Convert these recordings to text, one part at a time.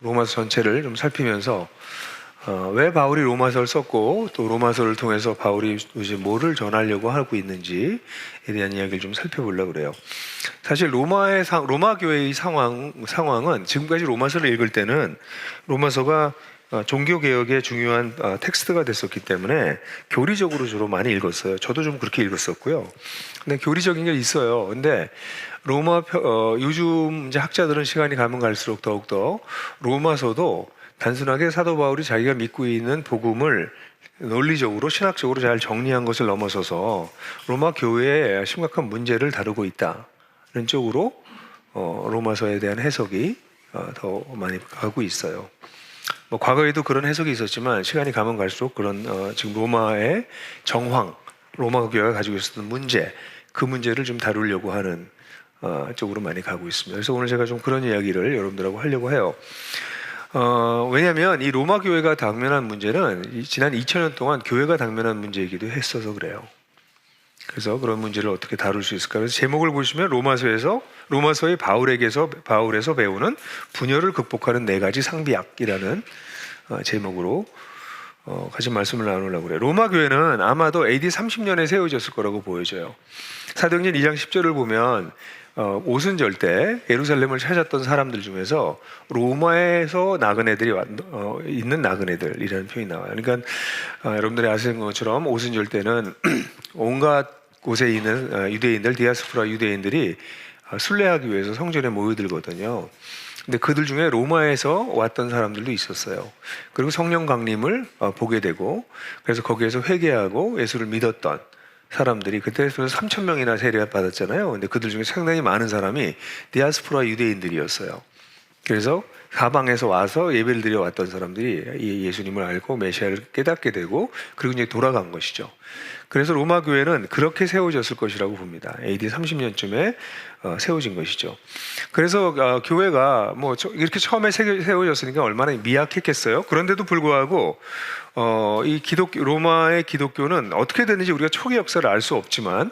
로마서 전체를 좀 살피면서 왜 바울이 로마서를 썼고 또 로마서를 통해서 바울이 이제 뭐를 전하려고 하고 있는지에 대한 이야기를 좀 살펴보려고 그래요. 사실 로마 교회의 상황은 지금까지 로마서를 읽을 때는 로마서가 종교 개혁의 중요한 텍스트가 됐었기 때문에 교리적으로 주로 많이 읽었어요. 저도 좀 그렇게 읽었었고요. 근데 교리적인 게 있어요. 근데 요즘 이제 학자들은 시간이 가면 갈수록 더욱더 로마서도 단순하게 사도 바울이 자기가 믿고 있는 복음을 논리적으로 신학적으로 잘 정리한 것을 넘어서서 로마 교회의 심각한 문제를 다루고 있다는 쪽으로 로마서에 대한 해석이 더 많이 가고 있어요. 뭐 과거에도 그런 해석이 있었지만 시간이 가면 갈수록 그런 지금 로마의 정황, 로마 교회가 가지고 있었던 문제, 그 문제를 좀 다루려고 하는 쪽으로 많이 가고 있습니다. 그래서 오늘 제가 좀 그런 이야기를 여러분들하고 하려고 해요. 왜냐하면 이 로마 교회가 당면한 문제는 지난 2000년 동안 교회가 당면한 문제이기도 했어서 그래요. 그래서 그런 문제를 어떻게 다룰 수 있을까? 그래서 제목을 보시면 로마서의 바울에서 배우는 분열을 극복하는 4가지 상비약이라는 제목으로 같이 말씀을 나누려고 그래요. 로마 교회는 아마도 AD 30년에 세워졌을 거라고 보여져요. 사도행전 2장 10절을 보면 오순절 때 예루살렘을 찾았던 사람들 중에서 로마에서 나그네들이 있는 나그네들이라는 표현이 나와요. 그러니까 여러분들이 아시는 것처럼 오순절 때는 온갖 곳에 있는 유대인들, 디아스포라 유대인들이 순례하기 위해서 성전에 모여들거든요. 근데 그들 중에 로마에서 왔던 사람들도 있었어요. 그리고 성령 강림을 보게 되고 그래서 거기에서 회개하고 예수를 믿었던 사람들이 그때 3,000명이나 세례 받았잖아요. 근데 그들 중에 상당히 많은 사람이 디아스포라 유대인들이었어요. 그래서 사방에서 와서 예배를 드려 왔던 사람들이 예수님을 알고 메시아를 깨닫게 되고 그리고 이제 돌아간 것이죠. 그래서 로마 교회는 그렇게 세워졌을 것이라고 봅니다. AD 30년쯤에 세워진 것이죠. 그래서 교회가 뭐 이렇게 처음에 세워졌으니까 얼마나 미약했겠어요. 그런데도 불구하고 로마의 기독교는 어떻게 됐는지 우리가 초기 역사를 알 수 없지만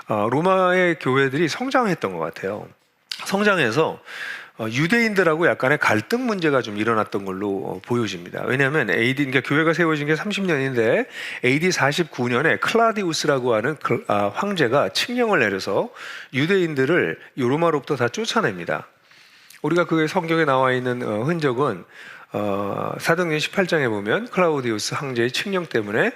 로마의 교회들이 성장했던 것 같아요. 성장해서 유대인들하고 약간의 갈등 문제가 좀 일어났던 걸로 보여집니다. 왜냐하면 그러니까 교회가 세워진 게 30년인데 AD 49년에 클라디우스라고 하는 황제가 칙령을 내려서 유대인들을 로마로부터 다 쫓아냅니다. 우리가 그 성경에 나와 있는 흔적은 사도행전 18장에 보면 클라우디우스 황제의 칙령 때문에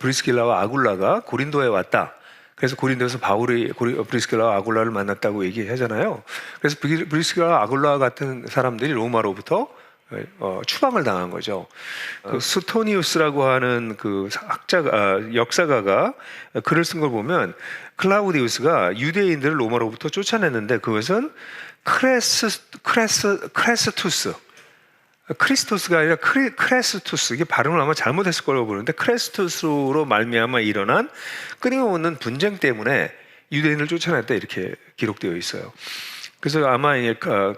브리스길라와 아굴라가 고린도에 왔다. 그래서 고린도에서 바울이 브리스길라와 아굴라를 만났다고 얘기하잖아요. 그래서 브리스길라와 아굴라 같은 사람들이 로마로부터 추방을 당한 거죠. 그 수토니우스라고 하는 그 역사가가 글을 쓴 걸 보면 클라우디우스가 유대인들을 로마로부터 쫓아냈는데 그것은 크리스토스가 아니라 크레스투스, 이게 발음을 아마 잘못했을 거라고 보는데 크레스투스로 말미암아 일어난 끊임없는 분쟁 때문에 유대인을 쫓아냈다 이렇게 기록되어 있어요. 그래서 아마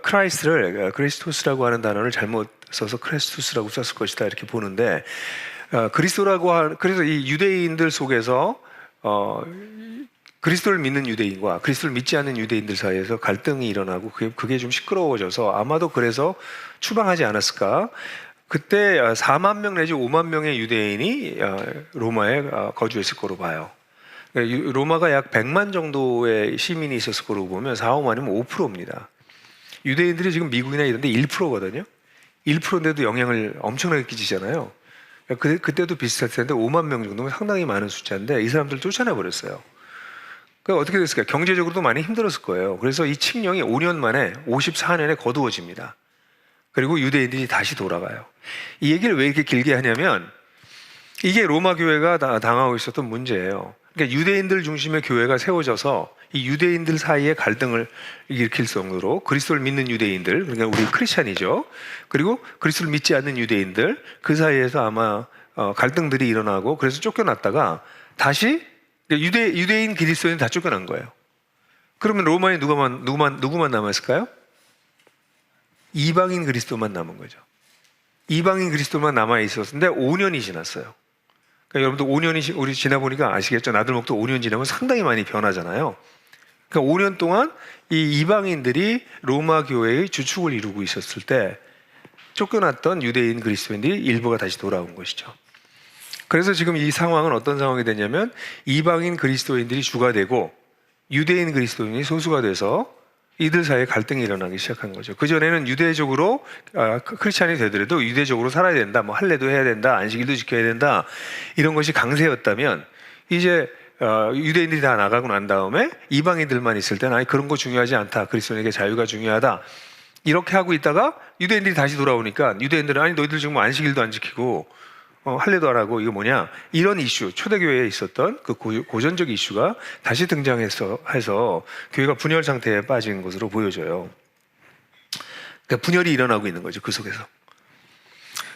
크라이스트를 크리스토스라고 하는 단어를 잘못 써서 크레스투스라고 썼을 것이다 이렇게 보는데 그래서 이 유대인들 속에서 그리스도를 믿는 유대인과 그리스도를 믿지 않는 유대인들 사이에서 갈등이 일어나고 그게 좀 시끄러워져서 아마도 그래서 추방하지 않았을까. 그때 4만 명 내지 5만 명의 유대인이 로마에 거주했을 거로 봐요. 로마가 약 100만 정도의 시민이 있었을 거로 보면 4, 5만이면 5%입니다. 유대인들이 지금 미국이나 이런 데 1%거든요. 1%인데도 영향을 엄청나게 끼치잖아요. 그때도 비슷할 텐데 5만 명 정도면 상당히 많은 숫자인데 이 사람들 쫓아내버렸어요. 그러니까 어떻게 됐을까요? 경제적으로도 많이 힘들었을 거예요. 그래서 이 칙령이 5년 만에 54년에 거두어집니다. 그리고 유대인들이 다시 돌아가요. 이 얘기를 왜 이렇게 길게 하냐면 이게 로마 교회가 당하고 있었던 문제예요. 그러니까 유대인들 중심의 교회가 세워져서 이 유대인들 사이에 갈등을 일으킬 정도로 그리스도를 믿는 유대인들, 그러니까 우리 크리스찬이죠. 그리고 그리스도를 믿지 않는 유대인들, 그 사이에서 아마 갈등들이 일어나고 그래서 쫓겨났다가 다시 유대인 그리스도인 다 쫓겨난 거예요. 그러면 로마에 누구만 남았을까요? 이방인 그리스도만 남은 거죠. 이방인 그리스도만 남아 있었는데 5년이 지났어요. 그러니까 여러분들 5년이 우리 지나 보니까 아시겠죠? 나들목도 5년 지나면 상당히 많이 변하잖아요. 그러니까 5년 동안 이 이방인들이 로마 교회의 주축을 이루고 있었을 때 쫓겨났던 유대인 그리스도인들이 일부가 다시 돌아온 것이죠. 그래서 지금 이 상황은 어떤 상황이 되냐면 이방인 그리스도인들이 주가 되고 유대인 그리스도인이 소수가 돼서 이들 사이에 갈등이 일어나기 시작한 거죠. 그전에는 유대적으로 크리스찬이 되더라도 유대적으로 살아야 된다, 뭐 할례도 해야 된다, 안식일도 지켜야 된다, 이런 것이 강세였다면 이제 유대인들이 다 나가고 난 다음에 이방인들만 있을 때는 아니 그런 거 중요하지 않다, 그리스도인에게 자유가 중요하다, 이렇게 하고 있다가 유대인들이 다시 돌아오니까 유대인들은 아니 너희들 지금 안식일도 안 지키고 할례도 안 하고 이거 뭐냐, 이런 이슈, 초대교회에 있었던 그 고전적 이슈가 다시 등장해서 해서 교회가 분열 상태에 빠진 것으로 보여져요. 그러니까 분열이 일어나고 있는 거죠, 그 속에서.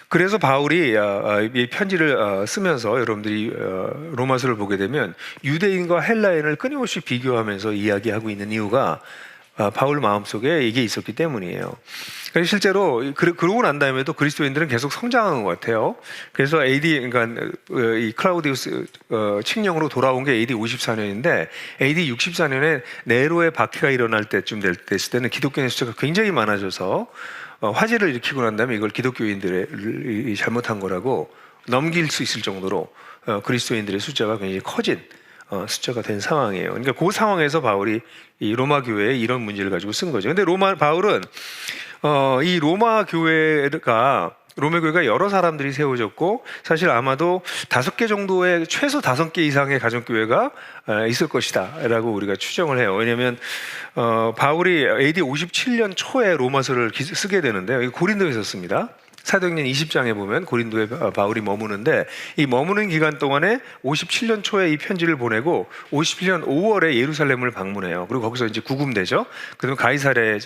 그래서 바울이 이 편지를 쓰면서 여러분들이 로마서를 보게 되면 유대인과 헬라인을 끊임없이 비교하면서 이야기하고 있는 이유가 바울 마음속에 이게 있었기 때문이에요. 실제로 그러고 난 다음에도 그리스도인들은 계속 성장하는 것 같아요. 그래서 그러니까 이 클라우디우스 칙령으로 돌아온 게 AD 54년인데 AD 64년에 네로의 박해가 일어날 때쯤 됐을 때는 기독교인의 숫자가 굉장히 많아져서 화제를 일으키고 난 다음에 이걸 기독교인들이 잘못한 거라고 넘길 수 있을 정도로 그리스도인들의 숫자가 굉장히 커진 숫자가 된 상황이에요. 그러니까 그 상황에서 바울이 이 로마 교회에 이런 문제를 가지고 쓴 거죠. 근데 바울은 이 로마 교회가 여러 사람들이 세워졌고 사실 아마도 5개 정도의 최소 5개 이상의 가정교회가 있을 것이다 라고 우리가 추정을 해요. 왜냐하면 바울이 AD 57년 초에 로마서를 쓰게 되는데 고린도에 썼습니다. 사도행전 20장에 보면 고린도에 바울이 머무는데 이 머무는 기간 동안에 57년 초에 이 편지를 보내고 57년 5월에 예루살렘을 방문해요. 그리고 거기서 이제 구금되죠. 그다음에 가이사랴에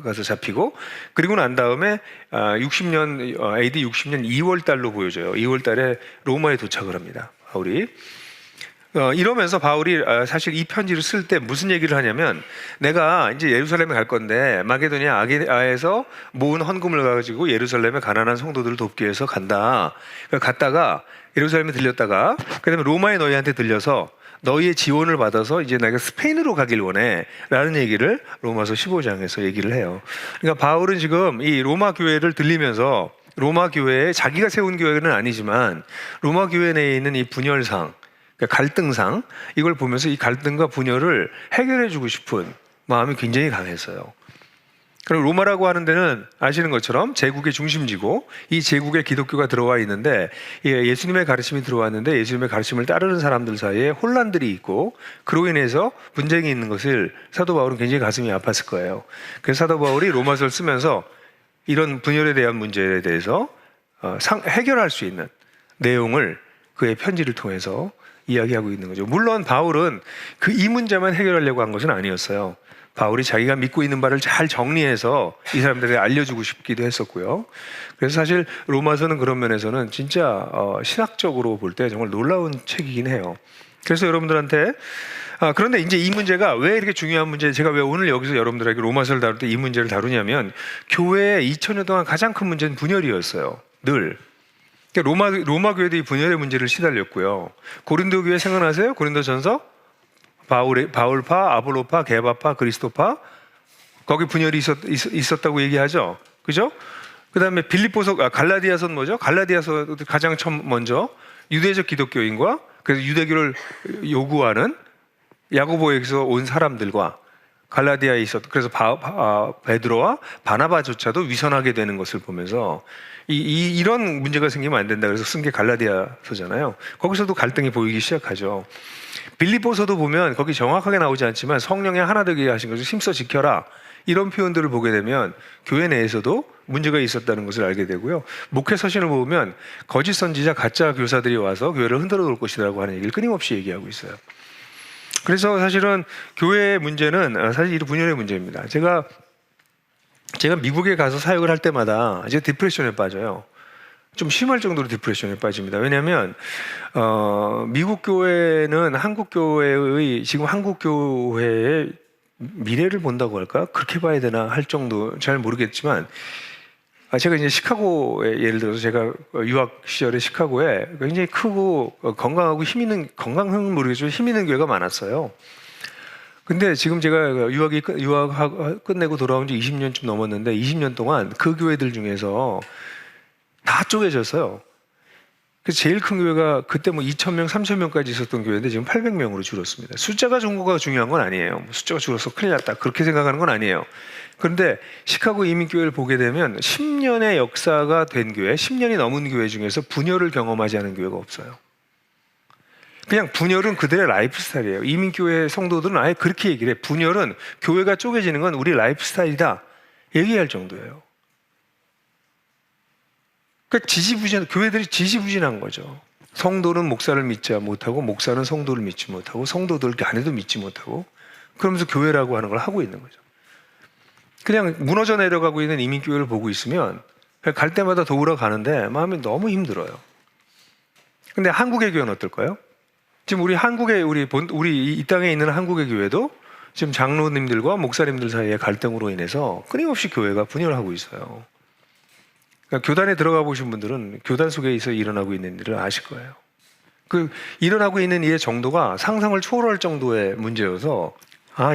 가서 잡히고 그리고 난 다음에 60년 AD 60년 2월 달로 보여져요. 2월 달에 로마에 도착을 합니다. 바울이. 이러면서 바울이 사실 이 편지를 쓸 때 무슨 얘기를 하냐면 내가 이제 예루살렘에 갈 건데 마게도니아 아에서 모은 헌금을 가지고 예루살렘에 가난한 성도들을 돕기 위해서 간다. 갔다가 예루살렘에 들렸다가 그다음에 로마에 너희한테 들려서 너희의 지원을 받아서 이제 내가 스페인으로 가길 원해 라는 얘기를 로마서 15장에서 얘기를 해요. 그러니까 바울은 지금 이 로마 교회를 들리면서 로마 교회에 자기가 세운 교회는 아니지만 로마 교회 내에 있는 이 분열상, 갈등상, 이걸 보면서 이 갈등과 분열을 해결해주고 싶은 마음이 굉장히 강했어요. 그리고 로마라고 하는 데는 아시는 것처럼 제국의 중심지고 이 제국에 기독교가 들어와 있는데 예수님의 가르침이 들어왔는데 예수님의 가르침을 따르는 사람들 사이에 혼란들이 있고 그로 인해서 분쟁이 있는 것을 사도 바울은 굉장히 가슴이 아팠을 거예요. 그래서 사도 바울이 로마서를 쓰면서 이런 분열에 대한 문제에 대해서 해결할 수 있는 내용을 그의 편지를 통해서 이야기하고 있는 거죠. 물론 바울은 이 문제만 해결하려고 한 것은 아니었어요. 바울이 자기가 믿고 있는 바를 잘 정리해서 이 사람들에게 알려주고 싶기도 했었고요. 그래서 사실 로마서는 그런 면에서는 진짜 신학적으로 볼 때 정말 놀라운 책이긴 해요. 그래서 여러분들한테 그런데 이제 이 문제가 왜 이렇게 중요한 문제, 제가 왜 오늘 여기서 여러분들에게 로마서를 다룰 때 이 문제를 다루냐면 교회의 2000년 동안 가장 큰 문제는 분열이었어요. 늘. 로마 교회도 이 분열의 문제를 시달렸고요. 고린도 교회 생각나세요? 고린도전서 바울파, 아볼로파, 게바파, 그리스도파, 거기 분열이 있었다고 얘기하죠. 그죠? 그 다음에 빌립보서, 갈라디아서는 뭐죠? 갈라디아서 가장 처음 먼저 유대적 기독교인과 그래서 유대교를 요구하는 야고보에서 온 사람들과 갈라디아에 있었던, 그래서 베드로와 바나바조차도 위선하게 되는 것을 보면서 이런 문제가 생기면 안 된다. 그래서 쓴 게 갈라디아서잖아요. 거기서도 갈등이 보이기 시작하죠. 빌립보서도 보면 거기 정확하게 나오지 않지만 성령의 하나 되게 하신 것을 힘써 지켜라. 이런 표현들을 보게 되면 교회 내에서도 문제가 있었다는 것을 알게 되고요. 목회 서신을 보면 거짓 선지자, 가짜 교사들이 와서 교회를 흔들어 놓을 것이라고 하는 얘기를 끊임없이 얘기하고 있어요. 그래서 사실은 교회의 문제는 사실 이 분열의 문제입니다. 제가 미국에 가서 사역을 할 때마다 이제 디프레션에 빠져요. 좀 심할 정도로 디프레션에 빠집니다. 왜냐하면 미국 교회는 한국 교회의 지금 한국 교회의 미래를 본다고 할까? 그렇게 봐야 되나 할 정도 잘 모르겠지만 제가 이제 시카고에 예를 들어서 제가 유학 시절에 시카고에 굉장히 크고 건강하고 건강은 모르겠지만 힘 있는 교회가 많았어요. 근데 지금 제가 유학 끝내고 돌아온 지 20년쯤 넘었는데 20년 동안 그 교회들 중에서 다 쪼개졌어요. 그래서 제일 큰 교회가 그때 뭐 2,000명, 3,000명까지 있었던 교회인데 지금 800명으로 줄었습니다. 숫자가 적은 거가 중요한 건 아니에요. 숫자가 줄어서 큰일 났다 그렇게 생각하는 건 아니에요. 그런데 시카고 이민교회를 보게 되면 10년의 역사가 된 교회, 10년이 넘은 교회 중에서 분열을 경험하지 않은 교회가 없어요. 그냥 분열은 그들의 라이프 스타일이에요. 이민교회 성도들은 아예 그렇게 얘기를 해. 분열은 교회가 쪼개지는 건 우리 라이프 스타일이다 얘기할 정도예요. 그러니까 교회들이 지지부진한 거죠. 성도는 목사를 믿지 못하고 목사는 성도를 믿지 못하고 성도들 안에도 믿지 못하고 그러면서 교회라고 하는 걸 하고 있는 거죠. 그냥 무너져 내려가고 있는 이민교회를 보고 있으면 갈 때마다 도우러 가는데 마음이 너무 힘들어요. 근데 한국의 교회는 어떨까요? 지금 우리 이 땅에 있는 한국의 교회도 지금 장로님들과 목사님들 사이의 갈등으로 인해서 끊임없이 교회가 분열하고 있어요. 그러니까 교단에 들어가 보신 분들은 교단 속에서 일어나고 있는 일을 아실 거예요. 그 일어나고 있는 일의 정도가 상상을 초월할 정도의 문제여서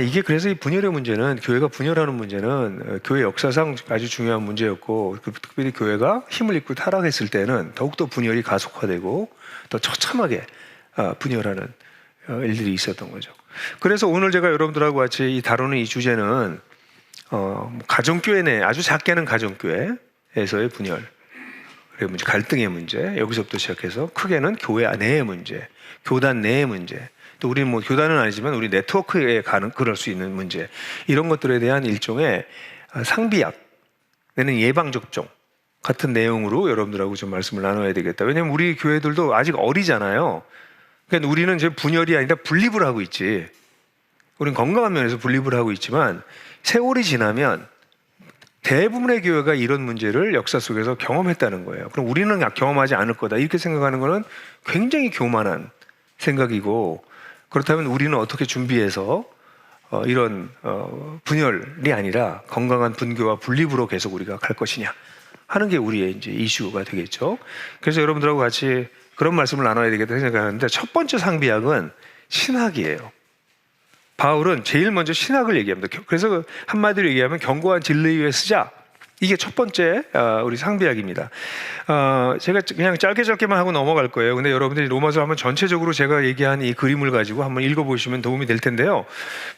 이게 그래서 이 분열의 문제는 교회가 분열하는 문제는 교회 역사상 아주 중요한 문제였고 특별히 교회가 힘을 잃고 타락했을 때는 더욱더 분열이 가속화되고 더 처참하게 분열하는 일들이 있었던 거죠. 그래서 오늘 제가 여러분들하고 같이 다루는 이 주제는 가정교회 내 아주 작게는 가정교회에서의 분열의 문제, 갈등의 문제, 여기서부터 시작해서 크게는 교회 내의 문제, 교단 내의 문제, 또 우리는 뭐 교단은 아니지만 우리 네트워크에 가는 그럴 수 있는 문제, 이런 것들에 대한 일종의 상비약 내는 예방접종 같은 내용으로 여러분들하고 좀 말씀을 나눠야 되겠다. 왜냐하면 우리 교회들도 아직 어리잖아요. 그러니까 우리는 이제 분열이 아니라 분립을 하고 있지. 우리는 건강한 면에서 분립을 하고 있지만 세월이 지나면 대부분의 교회가 이런 문제를 역사 속에서 경험했다는 거예요. 그럼 우리는 경험하지 않을 거다 이렇게 생각하는 것은 굉장히 교만한 생각이고, 그렇다면 우리는 어떻게 준비해서 이런 분열이 아니라 건강한 분교와 분립으로 계속 우리가 갈 것이냐 하는 게 우리의 이제 이슈가 되겠죠. 그래서 여러분들하고 같이 그런 말씀을 나눠야 되겠다 생각하는데, 첫 번째 상비약은 신학이에요. 바울은 제일 먼저 신학을 얘기합니다. 그래서 한마디로 얘기하면 견고한 진리 위에 쓰자. 이게 첫 번째 우리 상비약입니다. 제가 그냥 짧게만 하고 넘어갈 거예요. 근데 여러분들이 로마서 한번 전체적으로 제가 얘기한 이 그림을 가지고 한번 읽어보시면 도움이 될 텐데요.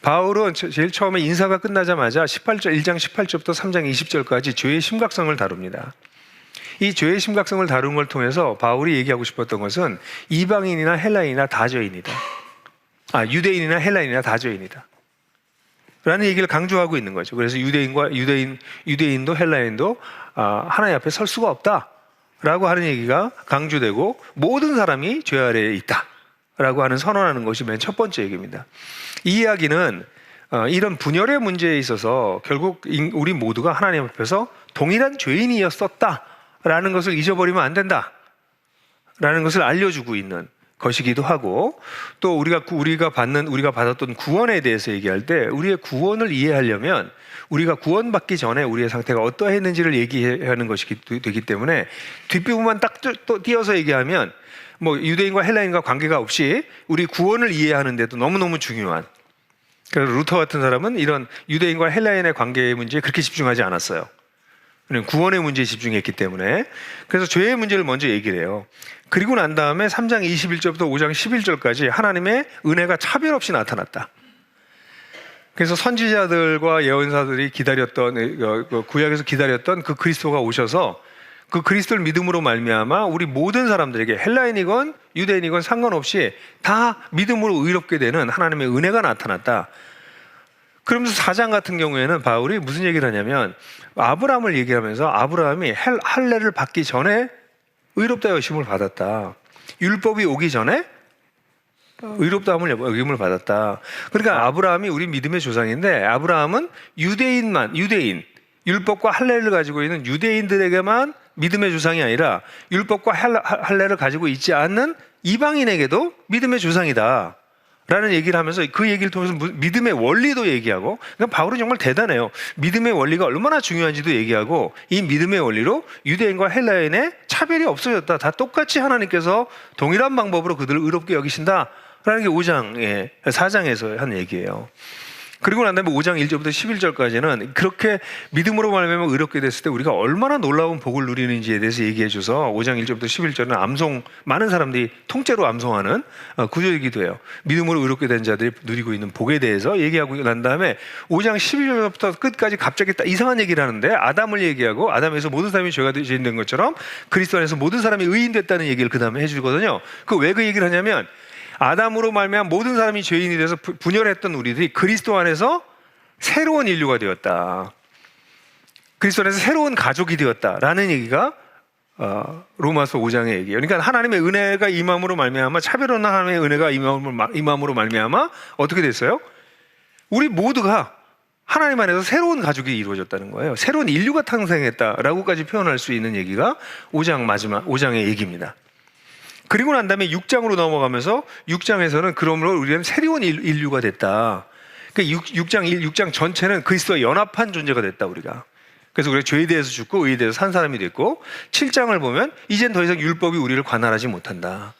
바울은 제일 처음에 인사가 끝나자마자 1장 18절부터 3장 20절까지 죄의 심각성을 다룹니다. 이 죄의 심각성을 다룬 걸 통해서 바울이 얘기하고 싶었던 것은 이방인이나 헬라인이나 다 죄인이다. 유대인이나 헬라인이나 다 죄인이다 라는 얘기를 강조하고 있는 거죠. 그래서 유대인도 헬라인도 하나님 앞에 설 수가 없다라고 하는 얘기가 강조되고 모든 사람이 죄 아래에 있다라고 하는 선언하는 것이 맨 첫 번째 얘기입니다. 이 이야기는 이런 분열의 문제에 있어서 결국 우리 모두가 하나님 앞에서 동일한 죄인이었었다라는 것을 잊어버리면 안 된다라는 것을 알려주고 있는 것이기도 하고, 또 우리가 받았던 구원에 대해서 얘기할 때 우리의 구원을 이해하려면 우리가 구원받기 전에 우리의 상태가 어떠했는지를 얘기하는 것이 되기 때문에 뒷부분만 딱 띄어서 얘기하면 뭐 유대인과 헬라인과 관계가 없이 우리 구원을 이해하는데도 너무너무 중요한, 그래서 루터 같은 사람은 이런 유대인과 헬라인의 관계의 문제에 그렇게 집중하지 않았어요. 구원의 문제에 집중했기 때문에. 그래서 죄의 문제를 먼저 얘기를 해요. 그리고 난 다음에 3장 21절부터 5장 11절까지 하나님의 은혜가 차별 없이 나타났다. 그래서 선지자들과 예언사들이 기다렸던, 구약에서 기다렸던 그 그리스도가 오셔서 그 그리스도를 믿음으로 말미암아 우리 모든 사람들에게 헬라인이건 유대인이건 상관없이 다 믿음으로 의롭게 되는 하나님의 은혜가 나타났다. 그러면서 4장 같은 경우에는 바울이 무슨 얘기를 하냐면 아브라함을 얘기하면서 아브라함이 할례를 받기 전에 의롭다 여김을 받았다. 율법이 오기 전에 의롭다함을 여김을 받았다. 그러니까 아브라함이 우리 믿음의 조상인데 아브라함은 유대인, 율법과 할례를 가지고 있는 유대인들에게만 믿음의 조상이 아니라 율법과 할례를 가지고 있지 않는 이방인에게도 믿음의 조상이다 라는 얘기를 하면서 그 얘기를 통해서 믿음의 원리도 얘기하고, 그러니까 바울은 정말 대단해요. 믿음의 원리가 얼마나 중요한지도 얘기하고, 이 믿음의 원리로 유대인과 헬라인의 차별이 없어졌다. 다 똑같이 하나님께서 동일한 방법으로 그들을 의롭게 여기신다 게 4장에서 한 얘기예요. 그리고 난 다음에 5장 1절부터 11절까지는 그렇게 믿음으로 말하면 의롭게 됐을 때 우리가 얼마나 놀라운 복을 누리는지에 대해서 얘기해 줘서 5장 1절부터 11절은 많은 사람들이 통째로 암송하는 구절이기도 해요. 믿음으로 의롭게 된 자들이 누리고 있는 복에 대해서 얘기하고 난 다음에 5장 11절부터 끝까지 갑자기 이상한 얘기를 하는데 아담을 얘기하고 아담에서 모든 사람이 죄가 죄인된 것처럼 그리스도 안에서 모든 사람이 의인됐다는 얘기를 그 다음에 해주거든요. 왜 그 얘기를 하냐면 아담으로 말미암아 모든 사람이 죄인이 돼서 분열했던 우리들이 그리스도 안에서 새로운 인류가 되었다. 그리스도 안에서 새로운 가족이 되었다라는 얘기가 로마서 5장의 얘기예요. 그러니까 하나님의 은혜가 임함으로 말미암아 차별 없는 하나님의 은혜가 임함으로 말미암아 어떻게 됐어요? 우리 모두가 하나님 안에서 새로운 가족이 이루어졌다는 거예요. 새로운 인류가 탄생했다라고까지 표현할 수 있는 얘기가 5장의 얘기입니다. 그리고 난 다음에 6장으로 넘어가면서 6장에서는 그러므로 우리는 새로운 인류가 됐다. 그러니까 6장 전체는 그리스도와 연합한 존재가 됐다 우리가. 그래서 우리가 죄에 대해서 죽고 의에 대해서 산 사람이 됐고 7장을 보면 이젠 더 이상 율법이 우리를 관할하지 못한다.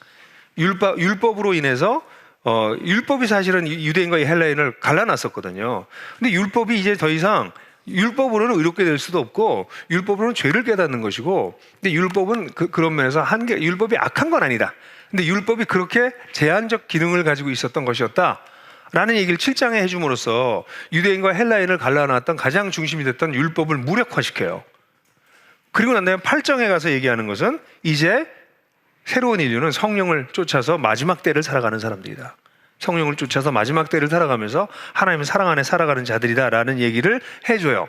율법으로 인해서 율법이 사실은 유대인과 헬라인을 갈라놨었거든요. 근데 율법이 이제 더 이상 율법으로는 의롭게 될 수도 없고 율법으로는 죄를 깨닫는 것이고 근데 율법은 그런 면에서 율법이 악한 건 아니다. 근데 율법이 그렇게 제한적 기능을 가지고 있었던 것이었다 라는 얘기를 7장에 해줌으로써 유대인과 헬라인을 갈라놨던 가장 중심이 됐던 율법을 무력화시켜요. 그리고 난 다음에 8장에 가서 얘기하는 것은 이제 새로운 인류는 성령을 쫓아서 마지막 때를 살아가는 사람들이다. 성령을 쫓아서 마지막 때를 살아가면서 하나님의 사랑 안에 살아가는 자들이다 라는 얘기를 해줘요.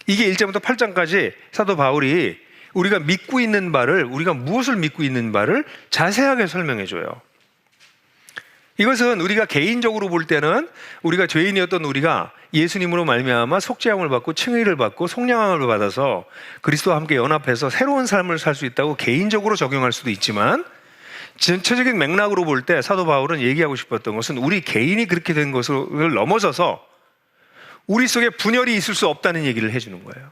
이게 1장부터 8장까지 사도 바울이 우리가 믿고 있는 바를, 우리가 무엇을 믿고 있는 바를 자세하게 설명해줘요. 이것은 우리가 개인적으로 볼 때는 우리가 죄인이었던 우리가 예수님으로 말미암아 속죄함을 받고 칭의를 받고 속량함을 받아서 그리스도와 함께 연합해서 새로운 삶을 살 수 있다고 개인적으로 적용할 수도 있지만 전체적인 맥락으로 볼 때 사도 바울은 얘기하고 싶었던 것은 우리 개인이 그렇게 된 것을 넘어서서 우리 속에 분열이 있을 수 없다는 얘기를 해주는 거예요.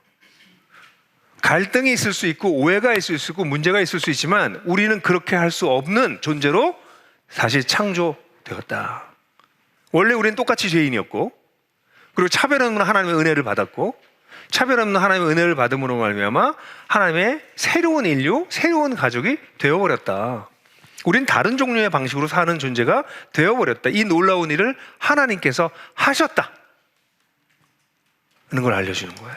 갈등이 있을 수 있고 오해가 있을 수 있고 문제가 있을 수 있지만 우리는 그렇게 할 수 없는 존재로 다시 창조되었다. 원래 우리는 똑같이 죄인이었고 그리고 차별 없는 하나님의 은혜를 받았고 차별 없는 하나님의 은혜를 받음으로 말미암아 하나님의 새로운 인류, 새로운 가족이 되어버렸다. 우린 다른 종류의 방식으로 사는 존재가 되어버렸다. 이 놀라운 일을 하나님께서 하셨다 하는 걸 알려주는 거예요.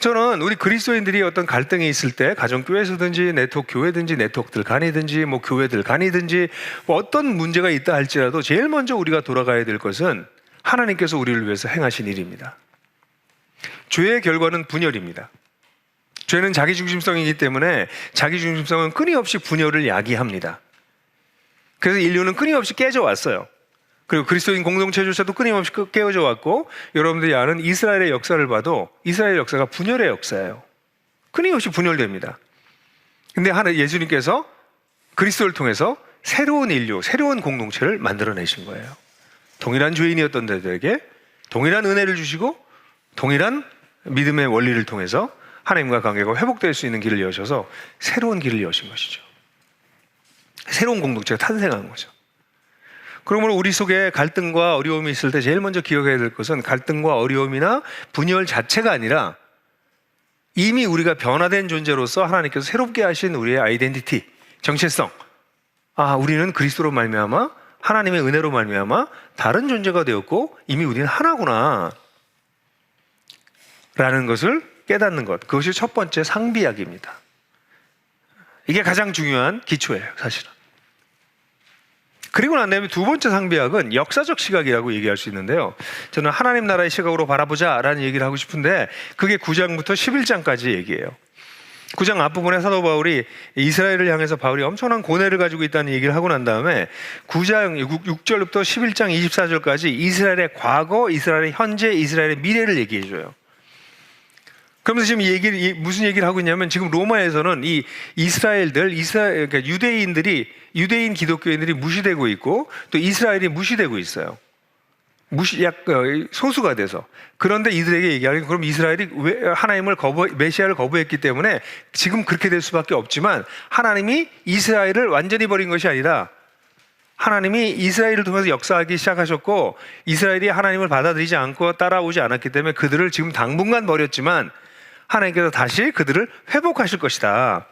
저는 우리 그리스도인들이 어떤 갈등이 있을 때 가정교회에서든지 네트워크 교회든지 네트워크들 간이든지 뭐 교회들 간이든지 뭐 어떤 문제가 있다 할지라도 제일 먼저 우리가 돌아가야 될 것은 하나님께서 우리를 위해서 행하신 일입니다. 죄의 결과는 분열입니다. 죄는 자기중심성이기 때문에 자기중심성은 끊임없이 분열을 야기합니다. 그래서 인류는 끊임없이 깨져왔어요. 그리고 그리스도인 공동체조차도 끊임없이 깨어져 왔고 여러분들이 아는 이스라엘의 역사를 봐도 이스라엘 역사가 분열의 역사예요. 끊임없이 분열됩니다. 근데 예수님께서 그리스도를 통해서 새로운 인류, 새로운 공동체를 만들어내신 거예요. 동일한 죄인이었던 자들에게 동일한 은혜를 주시고 동일한 믿음의 원리를 통해서 하나님과 관계가 회복될 수 있는 길을 여셔서 새로운 길을 여신 것이죠. 새로운 공동체가 탄생한 거죠. 그러므로 우리 속에 갈등과 어려움이 있을 때 제일 먼저 기억해야 될 것은 갈등과 어려움이나 분열 자체가 아니라 이미 우리가 변화된 존재로서 하나님께서 새롭게 하신 우리의 아이덴티티, 정체성. 우리는 그리스도로 말미암아 하나님의 은혜로 말미암아 다른 존재가 되었고 이미 우리는 하나구나 라는 것을 깨닫는 것. 그것이 첫 번째 상비약입니다. 이게 가장 중요한 기초예요, 사실은. 그리고 난 다음에 두 번째 상비약은 역사적 시각이라고 얘기할 수 있는데요. 저는 하나님 나라의 시각으로 바라보자라는 얘기를 하고 싶은데 그게 9장부터 11장까지 얘기해요. 9장 앞부분에 사도 바울이 이스라엘을 향해서 바울이 엄청난 고뇌를 가지고 있다는 얘기를 하고 난 다음에 9장 6절부터 11장 24절까지 이스라엘의 과거, 이스라엘의 현재, 이스라엘의 미래를 얘기해줘요. 그러면서 지금 무슨 얘기를 하고 있냐면 지금 로마에서는 이 그러니까 유대인 기독교인들이 무시되고 있고 또 이스라엘이 무시되고 있어요. 소수가 돼서. 그런데 이들에게 얘기하는 그럼 이스라엘이 왜 하나님을 메시아를 거부했기 때문에 지금 그렇게 될 수밖에 없지만 하나님이 이스라엘을 완전히 버린 것이 아니라 하나님이 이스라엘을 통해서 역사하기 시작하셨고 이스라엘이 하나님을 받아들이지 않고 따라오지 않았기 때문에 그들을 지금 당분간 버렸지만 하나님께서 다시 그들을 회복하실 것이다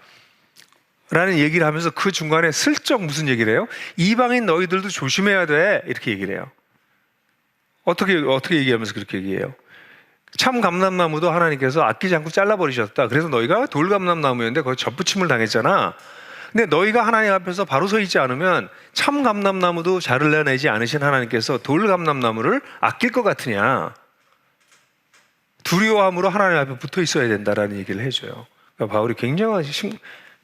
라는 얘기를 하면서 그 중간에 슬쩍 무슨 얘기를 해요? 이방인 너희들도 조심해야 돼 이렇게 얘기를 해요. 어떻게 얘기하면서 그렇게 얘기해요? 참 감람나무도 하나님께서 아끼지 않고 잘라버리셨다. 그래서 너희가 돌감람나무였는데 거기 젖붙임을 당했잖아. 근데 너희가 하나님 앞에서 바로 서 있지 않으면 참 감람나무도 자르려내지 않으신 하나님께서 돌감람나무를 아낄 것 같으냐. 두려워함으로 하나님 앞에 붙어 있어야 된다라는 얘기를 해줘요. 그러니까 바울이 굉장히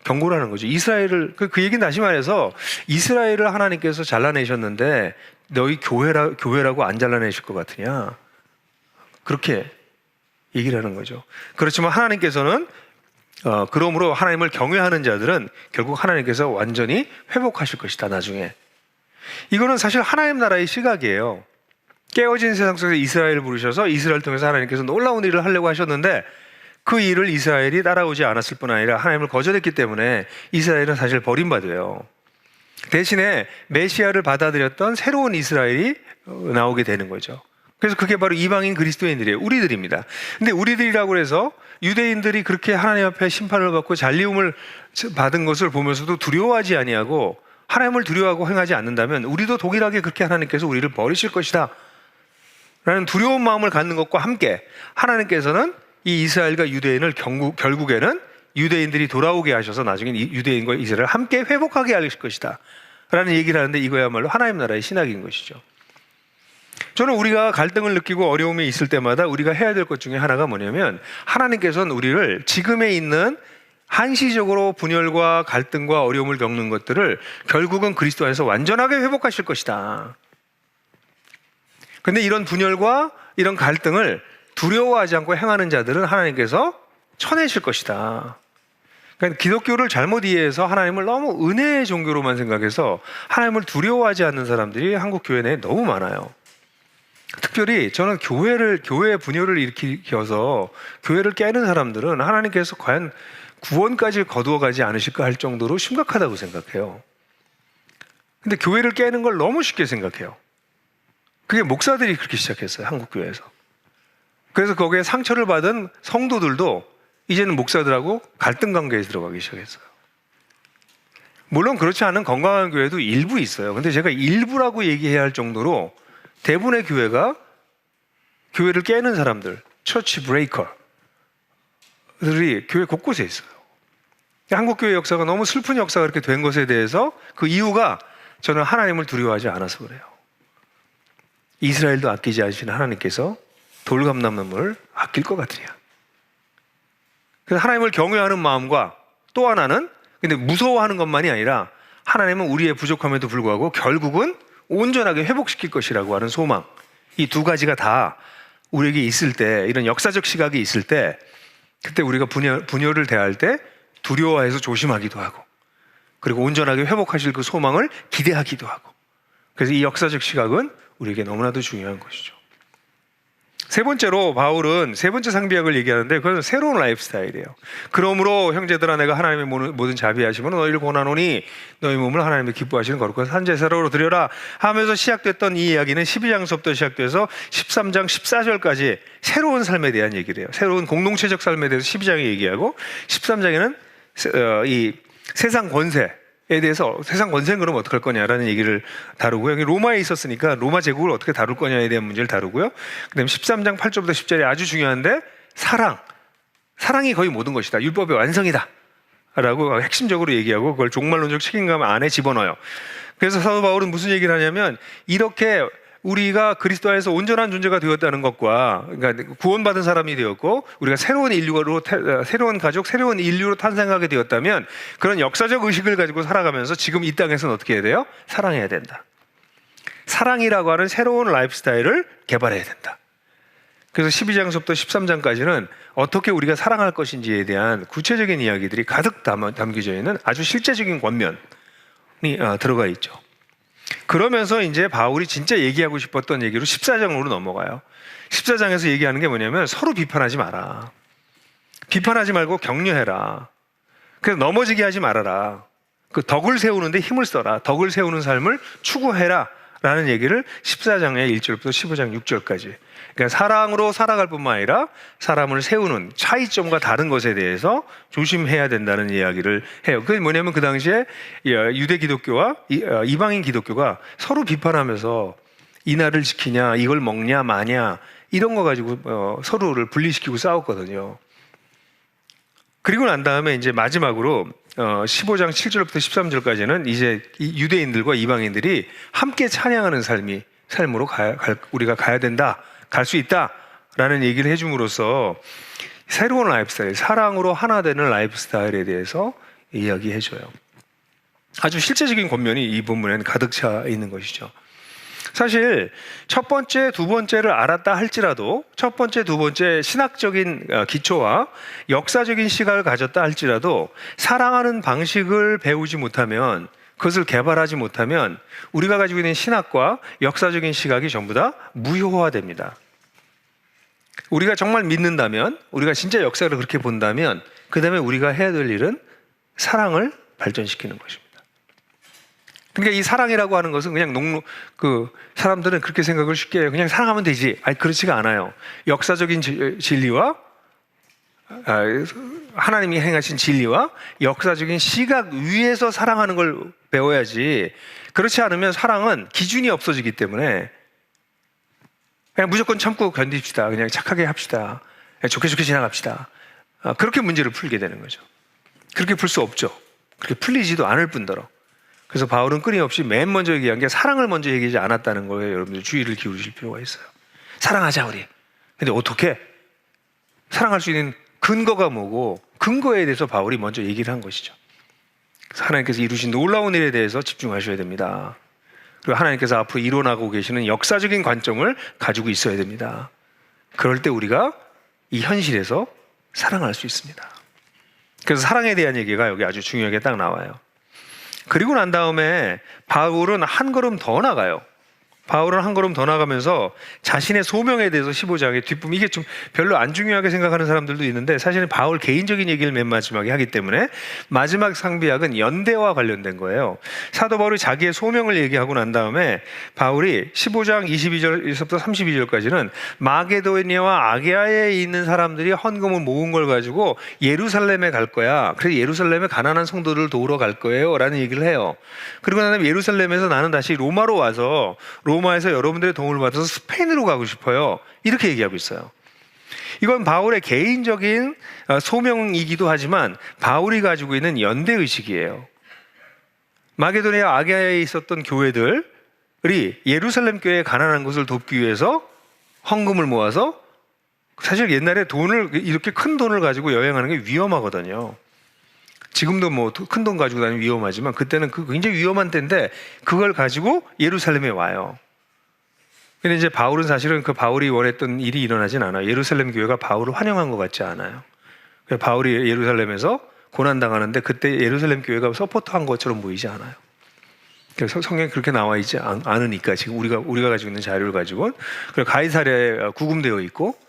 경고를 하는 거죠. 이스라엘을, 그 얘기는 다시 말해서 이스라엘을 하나님께서 잘라내셨는데 너희 교회라고 안 잘라내실 것 같으냐. 그렇게 얘기를 하는 거죠. 그렇지만 하나님께서는 그러므로 하나님을 경외하는 자들은 결국 하나님께서 완전히 회복하실 것이다 나중에. 이거는 사실 하나님 나라의 시각이에요. 깨어진 세상 속에서 이스라엘을 부르셔서 이스라엘을 통해서 하나님께서 놀라운 일을 하려고 하셨는데 그 일을 이스라엘이 따라오지 않았을 뿐 아니라 하나님을 거절했기 때문에 이스라엘은 사실 버림받아요. 대신에 메시아를 받아들였던 새로운 이스라엘이 나오게 되는 거죠. 그래서 그게 바로 이방인 그리스도인들이에요. 우리들입니다. 근데 우리들이라고 해서 유대인들이 그렇게 하나님 앞에 심판을 받고 잔리움을 받은 것을 보면서도 두려워하지 아니하고 하나님을 두려워하고 행하지 않는다면 우리도 동일하게 그렇게 하나님께서 우리를 버리실 것이다 라는 두려운 마음을 갖는 것과 함께 하나님께서는 이 이스라엘과 유대인을 결국에는 유대인들이 돌아오게 하셔서 나중에 유대인과 이스라엘을 함께 회복하게 하실 것이다 라는 얘기를 하는데 이거야말로 하나님 나라의 신학인 것이죠. 저는 우리가 갈등을 느끼고 어려움이 있을 때마다 우리가 해야 될 것 중에 하나가 뭐냐면 하나님께서는 우리를 지금에 있는 한시적으로 분열과 갈등과 어려움을 겪는 것들을 결국은 그리스도 안에서 완전하게 회복하실 것이다. 근데 이런 분열과 이런 갈등을 두려워하지 않고 행하는 자들은 하나님께서 쳐내실 것이다. 그러니까 기독교를 잘못 이해해서 하나님을 너무 은혜의 종교로만 생각해서 하나님을 두려워하지 않는 사람들이 한국 교회 내에 너무 많아요. 특별히 저는 교회의 분열을 일으켜서 교회를 깨는 사람들은 하나님께서 과연 구원까지 거두어가지 않으실까 할 정도로 심각하다고 생각해요. 근데 교회를 깨는 걸 너무 쉽게 생각해요. 그게 목사들이 그렇게 시작했어요. 한국 교회에서. 그래서 거기에 상처를 받은 성도들도 이제는 목사들하고 갈등 관계에 들어가기 시작했어요. 물론 그렇지 않은 건강한 교회도 일부 있어요. 근데 제가 일부라고 얘기해야 할 정도로 대부분의 교회가 교회를 깨는 사람들, 처치 브레이커들이 교회 곳곳에 있어요. 한국 교회 역사가 너무 슬픈 역사가 이렇게 된 것에 대해서 그 이유가 저는 하나님을 두려워하지 않아서 그래요. 이스라엘도 아끼지 않으신 하나님께서 돌감나무를 아낄 것 같으냐. 그래서 하나님을 경외하는 마음과 또 하나는 근데 무서워하는 것만이 아니라 하나님은 우리의 부족함에도 불구하고 결국은 온전하게 회복시킬 것이라고 하는 소망. 이 두 가지가 다 우리에게 있을 때, 이런 역사적 시각이 있을 때, 그때 우리가 분열을 대할 때 두려워해서 조심하기도 하고, 그리고 온전하게 회복하실 그 소망을 기대하기도 하고. 그래서 이 역사적 시각은 우리에게 너무나도 중요한 것이죠. 세 번째로 바울은 세 번째 상비약을 얘기하는데 그것은 새로운 라이프 스타일이에요. 그러므로 형제들아 내가 하나님의 모든 자비하심으로 너희를 권하노니 너희 몸을 하나님의 기뻐하시는 거룩한 산제사로 드려라 하면서 시작됐던 이 이야기는 12장서부터 시작돼서 13장 14절까지 새로운 삶에 대한 얘기를 해요. 새로운 공동체적 삶에 대해서 12장에 얘기하고 13장에는 이 세상 권세에 대해서 세상 권세는 그럼 어떻게 할 거냐라는 얘기를 다루고요. 여기 로마에 있었으니까 로마 제국을 어떻게 다룰 거냐에 대한 문제를 다루고요. 그다음에 13장 8절부터 10절이 아주 중요한데 사랑이 거의 모든 것이다. 율법의 완성이다 라고 핵심적으로 얘기하고 그걸 종말론적 책임감 안에 집어넣어요. 그래서 사도 바울은 무슨 얘기를 하냐면 이렇게 우리가 그리스도 안에서 온전한 존재가 되었다는 것과 그러니까 구원받은 사람이 되었고 우리가 새로운 인류로 새로운 가족, 새로운 인류로 탄생하게 되었다면 그런 역사적 의식을 가지고 살아가면서 지금 이 땅에서는 어떻게 해야 돼요? 사랑해야 된다. 사랑이라고 하는 새로운 라이프 스타일을 개발해야 된다. 그래서 12장서부터 13장까지는 어떻게 우리가 사랑할 것인지에 대한 구체적인 이야기들이 가득 담겨져 있는 아주 실제적인 권면이 들어가 있죠. 그러면서 이제 바울이 진짜 얘기하고 싶었던 얘기로 14장으로 넘어가요. 14장에서 얘기하는 게 뭐냐면 서로 비판하지 마라. 비판하지 말고 격려해라. 그래서 넘어지게 하지 말아라. 그 덕을 세우는데 힘을 써라. 덕을 세우는 삶을 추구해라. 라는 얘기를 14장의 1절부터 15장 6절까지. 그러니까 사랑으로 살아갈 뿐만 아니라 사람을 세우는 차이점과 다른 것에 대해서 조심해야 된다는 이야기를 해요. 그게 뭐냐면 그 당시에 유대 기독교와 이방인 기독교가 서로 비판하면서 이날을 지키냐, 이걸 먹냐, 마냐 이런 거 가지고 서로를 분리시키고 싸웠거든요. 그리고 난 다음에 이제 마지막으로 15장 7절부터 13절까지는 이제 유대인들과 이방인들이 함께 찬양하는 삶으로 우리가 가야 된다, 갈 수 있다라는 얘기를 해줌으로써 새로운 라이프스타일, 사랑으로 하나 되는 라이프스타일에 대해서 이야기해줘요. 아주 실제적인 권면이 이 본문에는 가득 차 있는 것이죠. 사실 첫 번째, 두 번째를 알았다 할지라도 첫 번째, 두 번째 신학적인 기초와 역사적인 시각을 가졌다 할지라도 사랑하는 방식을 배우지 못하면, 그것을 개발하지 못하면 우리가 가지고 있는 신학과 역사적인 시각이 전부 다 무효화됩니다. 우리가 정말 믿는다면, 우리가 진짜 역사를 그렇게 본다면 그 다음에 우리가 해야 될 일은 사랑을 발전시키는 것입니다. 그러니까 이 사랑이라고 하는 것은 그냥 사람들은 그렇게 생각을 쉽게 해요. 그냥 사랑하면 되지. 아니, 그렇지가 않아요. 역사적인 진리와 하나님이 행하신 진리와 역사적인 시각 위에서 사랑하는 걸 배워야지. 그렇지 않으면 사랑은 기준이 없어지기 때문에 그냥 무조건 참고 견딥시다. 그냥 착하게 합시다. 좋게 지나갑시다. 그렇게 문제를 풀게 되는 거죠. 그렇게 풀 수 없죠. 그렇게 풀리지도 않을 뿐더러. 그래서 바울은 끊임없이 맨 먼저 얘기한 게 사랑을 먼저 얘기하지 않았다는 거에 여러분들 주의를 기울이실 필요가 있어요. 사랑하자 우리. 근데 어떻게? 사랑할 수 있는 근거가 뭐고, 근거에 대해서 바울이 먼저 얘기를 한 것이죠. 하나님께서 이루신 놀라운 일에 대해서 집중하셔야 됩니다. 그리고 하나님께서 앞으로 일어나고 계시는 역사적인 관점을 가지고 있어야 됩니다. 그럴 때 우리가 이 현실에서 사랑할 수 있습니다. 그래서 사랑에 대한 얘기가 여기 아주 중요하게 딱 나와요. 그리고 난 다음에 바울은 한 걸음 더 나가요. 바울은 한 걸음 더 나가면서 자신의 소명에 대해서 15장의 뒷부분, 이게 좀 별로 안 중요하게 생각하는 사람들도 있는데 사실은 바울 개인적인 얘기를 맨 마지막에 하기 때문에 마지막 상비약은 연대와 관련된 거예요. 사도 바울이 자기의 소명을 얘기하고 난 다음에 바울이 15장 22절에서부터 32절까지는 마게도니아와 아게아에 있는 사람들이 헌금을 모은 걸 가지고 예루살렘에 갈 거야. 그래서 예루살렘에 가난한 성도들을 도우러 갈 거예요 라는 얘기를 해요. 그리고 난 다음에 예루살렘에서 나는 다시 로마로 와서 로마에서 여러분들의 도움을 받아서 스페인으로 가고 싶어요. 이렇게 얘기하고 있어요. 이건 바울의 개인적인 소명이기도 하지만 바울이 가지고 있는 연대의식이에요. 마게도니아 아게아에 있었던 교회들이 예루살렘 교회에 가난한 것을 돕기 위해서 헌금을 모아서, 사실 옛날에 이렇게 큰 돈을 가지고 여행하는 게 위험하거든요. 지금도 뭐 큰 돈 가지고 다니면 위험하지만 그때는 굉장히 위험한 때인데 그걸 가지고 예루살렘에 와요. 근데 이제 바울은 사실은 그 바울이 원했던 일이 일어나진 않아요. 예루살렘 교회가 바울을 환영한 것 같지 않아요. 바울이 예루살렘에서 고난당하는데 그때 예루살렘 교회가 서포트한 것처럼 보이지 않아요. 그래서 성경에 그렇게 나와 있지 않으니까 지금 우리가 가지고 있는 자료를 가지고, 그리고 가이사랴에 구금되어 있고,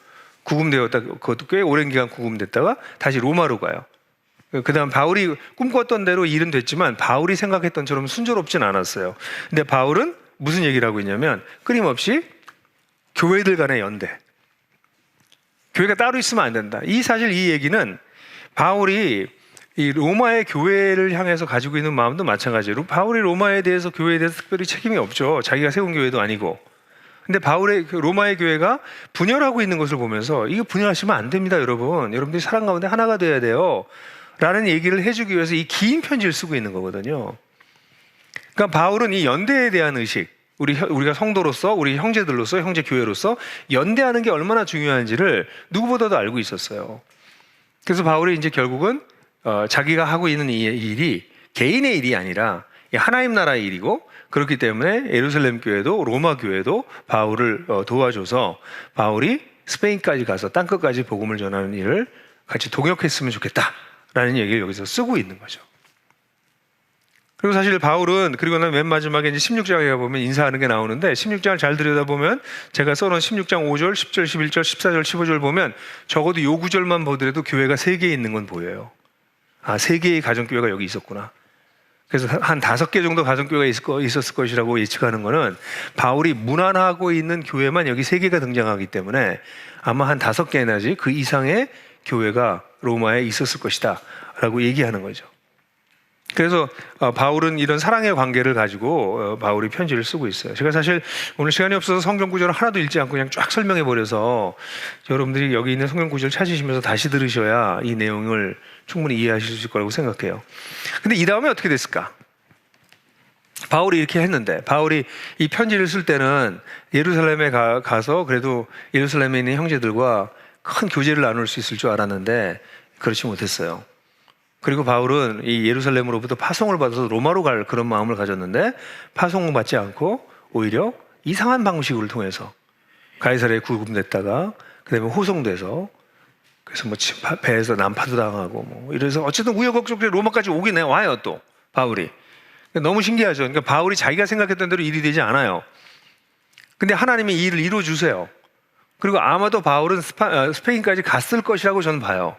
그것도 꽤 오랜 기간 구금됐다가 다시 로마로 가요. 그 다음 바울이 꿈꿨던 대로 일은 됐지만 바울이 생각했던 처럼 순조롭진 않았어요. 근데 바울은 무슨 얘기를 하고 있냐면 끊임없이 교회들 간의 연대, 교회가 따로 있으면 안 된다. 사실 이 얘기는 바울이 이 로마의 교회를 향해서 가지고 있는 마음도 마찬가지로, 바울이 로마에 대해서, 교회에 대해서 특별히 책임이 없죠. 자기가 세운 교회도 아니고. 근데 바울의 로마의 교회가 분열하고 있는 것을 보면서 이거 분열하시면 안 됩니다, 여러분. 여러분들이 사랑 가운데 하나가 돼야 돼요 라는 얘기를 해주기 위해서 이 긴 편지를 쓰고 있는 거거든요. 그러니까 바울은 이 연대에 대한 의식, 우리가 성도로서, 우리 형제들로서, 형제 교회로서 연대하는 게 얼마나 중요한지를 누구보다도 알고 있었어요. 그래서 바울이 이제 결국은 자기가 하고 있는 이 일이 개인의 일이 아니라 하나님 나라의 일이고, 그렇기 때문에 예루살렘 교회도 로마 교회도 바울을 도와줘서 바울이 스페인까지 가서 땅끝까지 복음을 전하는 일을 같이 동역했으면 좋겠다라는 얘기를 여기서 쓰고 있는 거죠. 그리고 사실 바울은, 그리고 난 맨 마지막에 이제 16장에 보면 인사하는 게 나오는데, 16장을 잘 들여다보면 제가 써놓은 16장 5절, 10절, 11절, 14절, 15절 보면 적어도 요 구절만 보더라도 교회가 3개 있는 건 보여요. 아, 3개의 가정교회가 여기 있었구나. 그래서 한 5개 정도 가정교회가 있었을 것이라고 예측하는 거는 바울이 문안하고 있는 교회만 여기 3개가 등장하기 때문에 아마 한 5개 내지 그 이상의 교회가 로마에 있었을 것이다 라고 얘기하는 거죠. 그래서 바울은 이런 사랑의 관계를 가지고 바울이 편지를 쓰고 있어요. 제가 사실 오늘 시간이 없어서 성경 구절을 하나도 읽지 않고 그냥 쫙 설명해 버려서 여러분들이 여기 있는 성경 구절 찾으시면서 다시 들으셔야 이 내용을 충분히 이해하실 수 있을 거라고 생각해요. 근데 이 다음에 어떻게 됐을까? 바울이 이렇게 했는데, 바울이 이 편지를 쓸 때는 예루살렘에 가서 그래도 예루살렘에 있는 형제들과 큰 교제를 나눌 수 있을 줄 알았는데 그렇지 못했어요. 그리고 바울은 이 예루살렘으로부터 파송을 받아서 로마로 갈 그런 마음을 가졌는데 파송을 받지 않고 오히려 이상한 방식을 통해서 가이사랴에 구금됐다가 그다음에 호송돼서 그래서 뭐 배에서 난파도 당하고 뭐 이래서 어쨌든 우여곡절에 로마까지 오긴 와요 또 바울이. 너무 신기하죠. 그러니까 바울이 자기가 생각했던 대로 일이 되지 않아요. 근데 하나님이 이 일을 이루어 주세요. 그리고 아마도 바울은 스페인까지 갔을 것이라고 저는 봐요.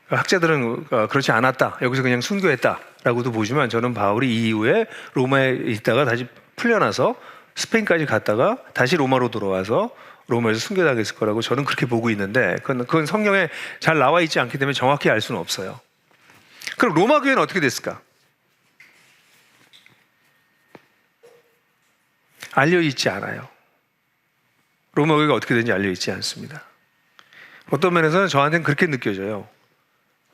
학자들은 그렇지 않았다. 여기서 그냥 순교했다라고도 보지만 저는 바울이 이 이후에 로마에 있다가 다시 풀려나서 스페인까지 갔다가 다시 로마로 돌아와서 로마에서 순교당했을 거라고 저는 그렇게 보고 있는데 그건 성경에 잘 나와 있지 않기 때문에 정확히 알 수는 없어요. 그럼 로마 교회는 어떻게 됐을까? 알려있지 않아요. 로마 교회가 어떻게 되는지 알려있지 않습니다. 어떤 면에서는 저한테는 그렇게 느껴져요.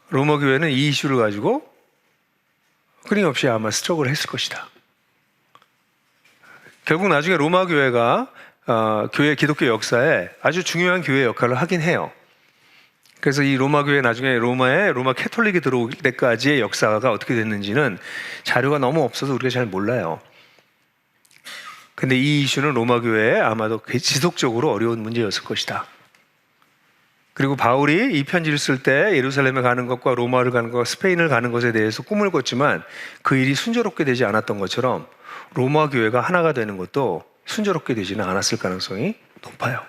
로마 교회는 이 이슈를 가지고 끊임없이 아마 스트러글을 했을 것이다. 결국 나중에 로마 교회가 기독교 역사에 아주 중요한 교회 역할을 하긴 해요. 그래서 이 로마 교회 나중에 로마 캐톨릭이 들어올 때까지의 역사가 어떻게 됐는지는 자료가 너무 없어서 우리가 잘 몰라요. 근데 이 이슈는 로마 교회에 아마도 지속적으로 어려운 문제였을 것이다. 그리고 바울이 이 편지를 쓸 때 예루살렘에 가는 것과 로마를 가는 것, 스페인을 가는 것에 대해서 꿈을 꿨지만 그 일이 순조롭게 되지 않았던 것처럼 로마 교회가 하나가 되는 것도 순조롭게 되지는 않았을 가능성이 높아요.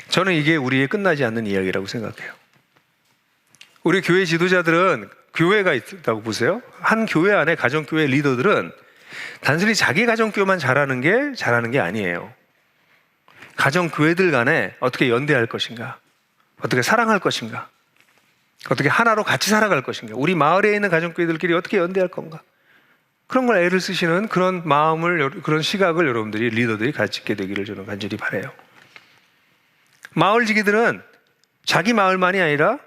저는 이게 우리의 끝나지 않는 이야기라고 생각해요. 우리 교회 지도자들은 교회가 있다고 보세요. 한 교회 안에 가정교회 리더들은 단순히 자기 가정교회만 잘하는 게 아니에요. 가정교회들 간에 어떻게 연대할 것인가, 어떻게 사랑할 것인가, 어떻게 하나로 같이 살아갈 것인가, 우리 마을에 있는 가정교회들끼리 어떻게 연대할 건가, 그런 걸 애를 쓰시는 그런 마음을, 그런 시각을 여러분들이 리더들이 가지게 되기를 저는 간절히 바라요. 마을지기들은 자기 마을만이 아니라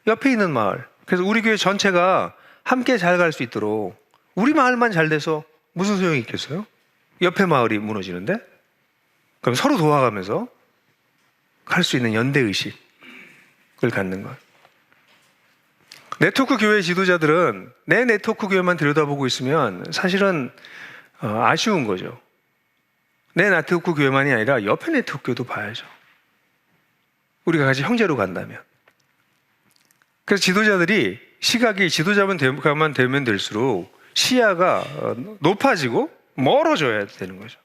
옆에 있는 마을, 그래서 우리 교회 전체가 함께 잘 갈 수 있도록 우리 마을만 잘 돼서 무슨 소용이 있겠어요? 옆에 마을이 무너지는데? 그럼 서로 도와가면서 할 수 있는 연대의식을 갖는 것. 네트워크 교회 지도자들은 내 네트워크 교회만 들여다보고 있으면 사실은 아쉬운 거죠. 내 네트워크 교회만이 아니라 옆에 네트워크 교회도 봐야죠. 우리가 같이 형제로 간다면. 그래서 지도자들이 시각이 지도자만 되면 될수록 시야가 높아지고 멀어져야 되는 거죠.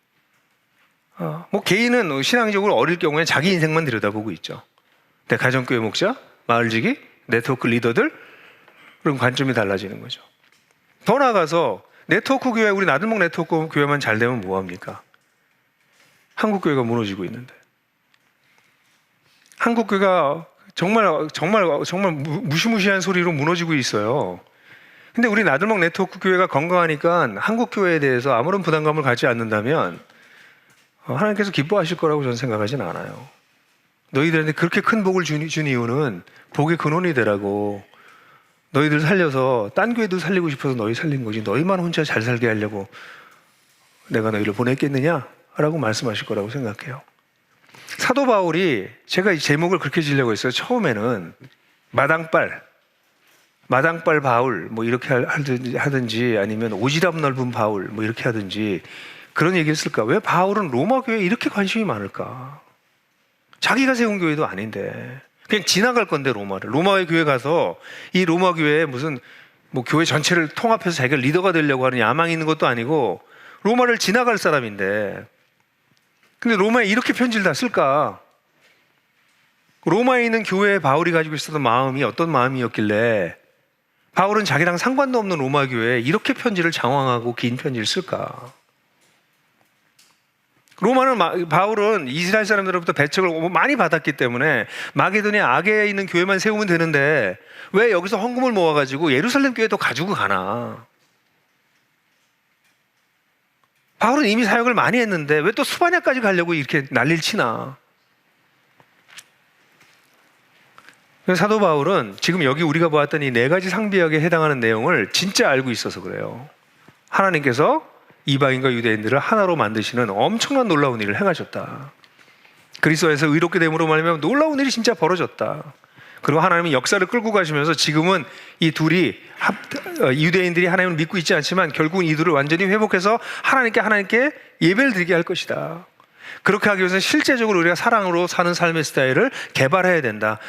뭐 개인은 신앙적으로 어릴 경우에 자기 인생만 들여다보고 있죠. 내 가정교회 목자, 마을지기, 네트워크 리더들, 그런 관점이 달라지는 거죠. 더 나아가서 네트워크 교회, 우리 나들목 네트워크 교회만 잘 되면 뭐합니까? 한국 교회가 무너지고 있는데, 한국 교회가 정말 무시무시한 소리로 무너지고 있어요. 근데 우리 나들목 네트워크 교회가 건강하니까 한국 교회에 대해서 아무런 부담감을 갖지 않는다면 하나님께서 기뻐하실 거라고 저는 생각하진 않아요. 너희들한테 그렇게 큰 복을 준 이유는 복의 근원이 되라고, 너희들 살려서 딴 교회도 살리고 싶어서 너희 살린 거지, 너희만 혼자 잘 살게 하려고 내가 너희를 보냈겠느냐? 라고 말씀하실 거라고 생각해요. 사도 바울이, 제가 이 제목을 그렇게 지려고 했어요. 처음에는 마당발 바울 뭐 이렇게 하든지 아니면 오지랖 넓은 바울 뭐 이렇게 하든지 그런 얘기를 쓸까? 왜 바울은 로마 교회에 이렇게 관심이 많을까? 자기가 세운 교회도 아닌데 그냥 지나갈 건데 로마의 교회 가서 이 로마 교회에 무슨 뭐 교회 전체를 통합해서 자기가 리더가 되려고 하는 야망이 있는 것도 아니고 로마를 지나갈 사람인데, 근데 로마에 이렇게 편지를 다 쓸까? 로마에 있는 교회에 바울이 가지고 있었던 마음이 어떤 마음이었길래 바울은 자기랑 상관도 없는 로마 교회에 이렇게 편지를 장황하고 긴 편지를 쓸까? 바울은 이스라엘 사람들로부터 배척을 많이 받았기 때문에 마게도니아 악에 있는 교회만 세우면 되는데 왜 여기서 헌금을 모아가지고 예루살렘 교회도 가지고 가나? 바울은 이미 사역을 많이 했는데 왜 또 스바냐까지 가려고 이렇게 난리를 치나? 사도 바울은 지금 여기 우리가 보았던 이 4가지 상비약에 해당하는 내용을 진짜 알고 있어서 그래요. 하나님께서 이방인과 유대인들을 하나로 만드시는 엄청난 놀라운 일을 행하셨다. 그리스도에서 의롭게 됨으로 말하면 놀라운 일이 진짜 벌어졌다. 그리고 하나님은 역사를 끌고 가시면서 지금은 이 둘이 유대인들이 하나님을 믿고 있지 않지만 결국은 이 둘을 완전히 회복해서 하나님께 예배를 드리게 할 것이다. 그렇게 하기 위해서는 실제적으로 우리가 사랑으로 사는 삶의 스타일을 개발해야 된다.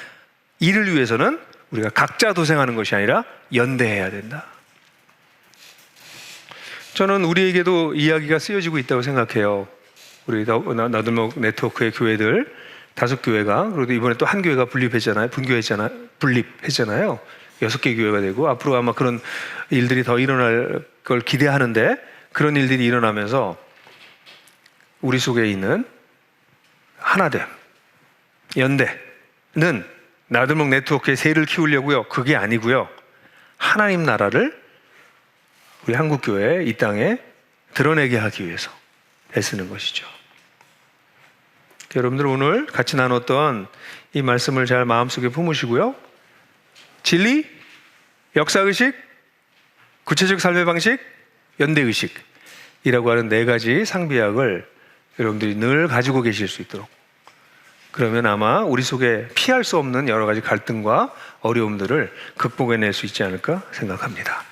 이를 위해서는 우리가 각자 도생하는 것이 아니라 연대해야 된다. 저는 우리에게도 이야기가 쓰여지고 있다고 생각해요. 우리 나들목 네트워크의 교회들 5교회가, 그리고 이번에 또 한 교회가 분립했잖아요. 6개 교회가 되고 앞으로 아마 그런 일들이 더 일어날 걸 기대하는데, 그런 일들이 일어나면서 우리 속에 있는 하나됨, 연대는 나들목 네트워크의 세를 키우려고요. 그게 아니고요. 하나님 나라를 우리 한국교회 이 땅에 드러내게 하기 위해서 애쓰는 것이죠. 여러분들 오늘 같이 나눴던 이 말씀을 잘 마음속에 품으시고요. 진리, 역사의식, 구체적 삶의 방식, 연대의식이라고 하는 4가지 상비약을 여러분들이 늘 가지고 계실 수 있도록, 그러면 아마 우리 속에 피할 수 없는 여러 가지 갈등과 어려움들을 극복해낼 수 있지 않을까 생각합니다.